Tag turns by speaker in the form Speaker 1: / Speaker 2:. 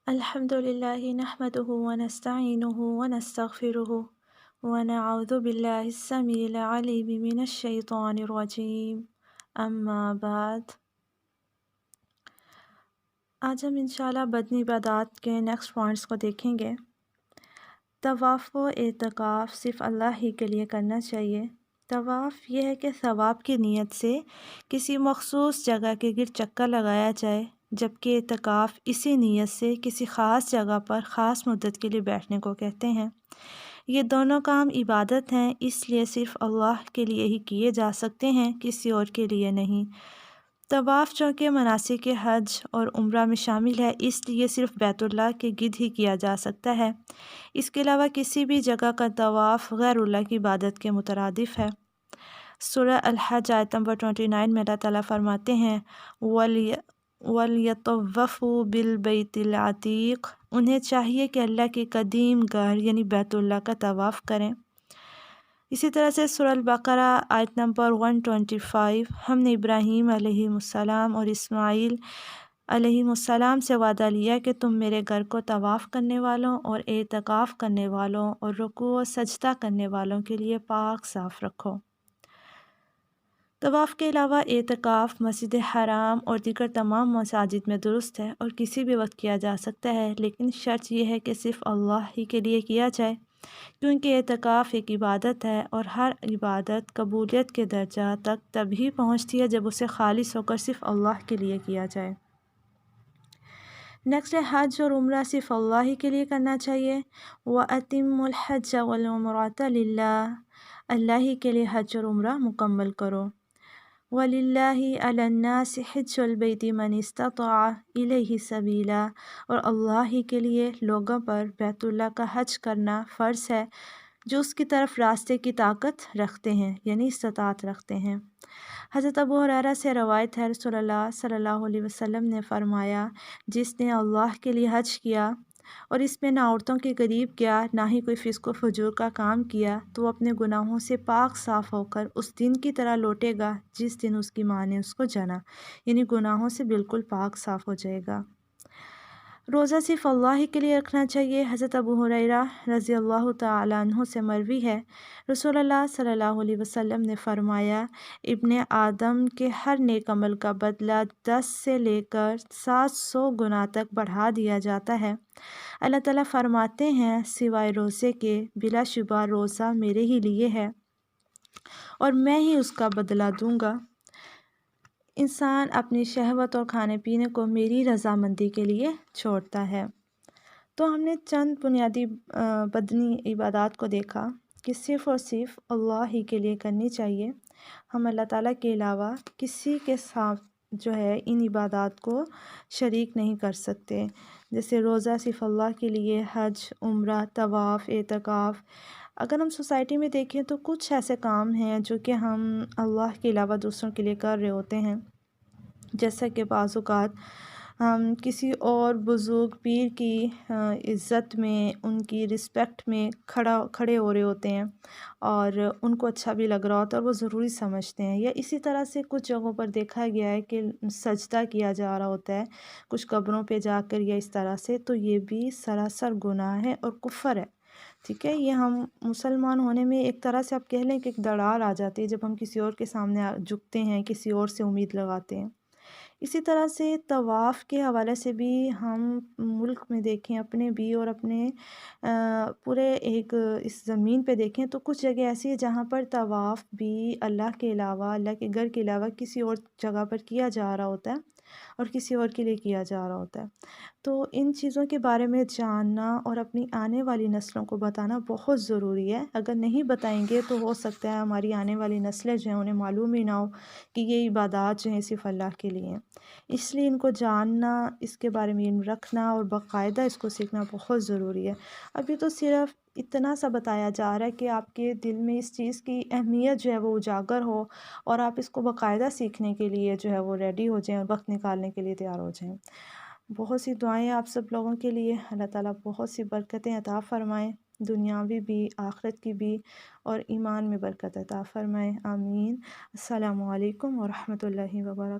Speaker 1: الحمد لله نحمده ونستعينه ونستغفره ونعوذ بالله السميع العليم من الشيطان الرجيم اما بعد آج ہم انشاءاللہ بدنی عبادات کے نیکسٹ پوائنٹس کو دیکھیں گے۔ طواف و اعتکاف صرف اللہ ہی کے لیے کرنا چاہیے۔ طواف یہ ہے کہ ثواب کی نیت سے کسی مخصوص جگہ کے گرد چکر لگایا جائے، جبکہ اعتکاف اسی نیت سے کسی خاص جگہ پر خاص مدت کے لیے بیٹھنے کو کہتے ہیں۔ یہ دونوں کام عبادت ہیں، اس لیے صرف اللہ کے لیے ہی کیے جا سکتے ہیں، کسی اور کے لیے نہیں۔ طواف چونکہ مناسک حج اور عمرہ میں شامل ہے، اس لیے صرف بیت اللہ کے گرد ہی کیا جا سکتا ہے۔ اس کے علاوہ کسی بھی جگہ کا طواف غیر اللہ کی عبادت کے مترادف ہے۔ سورہ الحج آیت نمبر 29 میں اللہ تعالیٰ فرماتے ہیں وَلْيَطَوَّفُوا بِالْبَيْتِ الْعَتِيقِ، انہیں چاہیے کہ اللہ کے قدیم گھر یعنی بیت اللہ کا طواف کریں۔ اسی طرح سے سورہ البقرہ آیت نمبر 125، ہم نے ابراہیم علیہ السلام اور اسماعیل علیہ السلام سے وعدہ لیا کہ تم میرے گھر کو طواف کرنے والوں اور اعتکاف کرنے والوں اور رکوع و سجدہ کرنے والوں کے لیے پاک صاف رکھو۔ طواف کے علاوہ اعتکاف مسجد حرام اور دیگر تمام مساجد میں درست ہے اور کسی بھی وقت کیا جا سکتا ہے، لیکن شرط یہ ہے کہ صرف اللہ ہی کے لیے کیا جائے، کیونکہ اعتکاف ایک عبادت ہے اور ہر عبادت قبولیت کے درجہ تک تبھی پہنچتی ہے جب اسے خالص ہو کر صرف اللہ کے لیے کیا جائے۔ نیکسٹ ہے حج اور عمرہ صرف اللہ ہی کے لیے کرنا چاہیے۔ وَأَتِمُّوا الْحَجَّ وَالْعُمْرَةَ لِلَّهِ، اللہ ہی کے لیے حج اور عمرہ مکمل کرو۔ وَلِلَّهِ عَلَى النَّاسِ حِجُّ الْبَيْتِ مَنِ اسْتَطَاعَ إِلَيْهِ سَبِيلًا، اور اللہ ہی کے لیے لوگوں پر بیت اللہ کا حج کرنا فرض ہے جو اس کی طرف راستے کی طاقت رکھتے ہیں، یعنی استطاعت رکھتے ہیں۔ حضرت ابو ہریرہ سے روایت ہے، رسول اللہ صلی اللہ علیہ وسلم نے فرمایا، جس نے اللہ کے لیے حج کیا اور اس میں نہ عورتوں کے قریب گیا نہ ہی کوئی فسق و فجور کا کام کیا، تو وہ اپنے گناہوں سے پاک صاف ہو کر اس دن کی طرح لوٹے گا جس دن اس کی ماں نے اس کو جنا، یعنی گناہوں سے بالکل پاک صاف ہو جائے گا۔ روزہ صرف اللہ ہی کے لیے رکھنا چاہیے۔ حضرت ابو ہریرہ رضی اللہ تعالیٰ عنہ سے مروی ہے، رسول اللہ صلی اللہ علیہ وسلم نے فرمایا، ابن آدم کے ہر نیک عمل کا بدلہ 10 سے لے کر 700 گنا تک بڑھا دیا جاتا ہے۔ اللہ تعالیٰ فرماتے ہیں، سوائے روزے کے بلا شبہ روزہ میرے ہی لیے ہے اور میں ہی اس کا بدلہ دوں گا۔ انسان اپنی شہوت اور کھانے پینے کو میری رضامندی کے لیے چھوڑتا ہے۔ تو ہم نے چند بنیادی بدنی عبادات کو دیکھا کہ صرف اور صرف اللہ ہی کے لیے کرنی چاہیے۔ ہم اللہ تعالیٰ کے علاوہ کسی کے ساتھ جو ہے ان عبادات کو شریک نہیں کر سکتے، جیسے روزہ صرف اللہ کے لیے، حج، عمرہ، طواف، اعتکاف۔ اگر ہم سوسائٹی میں دیکھیں تو کچھ ایسے کام ہیں جو کہ ہم اللہ کے علاوہ دوسروں کے لیے کر رہے ہوتے ہیں، جیسا کہ بعض اوقات ہم کسی اور بزرگ پیر کی عزت میں، ان کی رسپیکٹ میں کھڑے ہو رہے ہوتے ہیں اور ان کو اچھا بھی لگ رہا ہوتا ہے اور وہ ضروری سمجھتے ہیں، یا اسی طرح سے کچھ جگہوں پر دیکھا گیا ہے کہ سجدہ کیا جا رہا ہوتا ہے کچھ قبروں پہ جا کر یا اس طرح سے، تو یہ بھی سراسر گناہ ہے اور کفر ہے۔ ٹھیک ہے، یہ ہم مسلمان ہونے میں ایک طرح سے آپ کہہ لیں کہ ایک دراڑ آ جاتی ہے جب ہم کسی اور کے سامنے جھکتے ہیں، کسی اور سے امید لگاتے ہیں۔ اسی طرح سے طواف کے حوالے سے بھی ہم ملک میں دیکھیں اپنے بھی اور اپنے پورے ایک اس زمین پہ دیکھیں تو کچھ جگہ ایسی ہے جہاں پر طواف بھی اللہ کے علاوہ، اللہ کے گھر کے علاوہ کسی اور جگہ پر کیا جا رہا ہوتا ہے اور کسی اور کے لیے کیا جا رہا ہوتا ہے۔ تو ان چیزوں کے بارے میں جاننا اور اپنی آنے والی نسلوں کو بتانا بہت ضروری ہے۔ اگر نہیں بتائیں گے تو ہو سکتا ہے ہماری آنے والی نسلیں جو ہیں انہیں معلوم ہی نہ ہو کہ یہ عبادات جو ہیں صرف اللہ کے لیے ہیں۔ اس لیے ان کو جاننا، اس کے بارے میں علم رکھنا اور باقاعدہ اس کو سیکھنا بہت ضروری ہے۔ ابھی تو صرف اتنا سا بتایا جا رہا ہے کہ آپ کے دل میں اس چیز کی اہمیت جو ہے وہ اجاگر ہو اور آپ اس کو باقاعدہ سیکھنے کے لیے جو ہے وہ ریڈی ہو جائیں اور وقت نکالنے کے لیے تیار ہو جائیں۔ بہت سی دعائیں آپ سب لوگوں کے لیے، اللہ تعالیٰ بہت سی برکتیں عطا فرمائیں، دنیاوی بھی آخرت کی بھی، اور ایمان میں برکت عطا فرمائیں، آمین۔ السلام علیکم ورحمۃ اللہ وبرکاتہ۔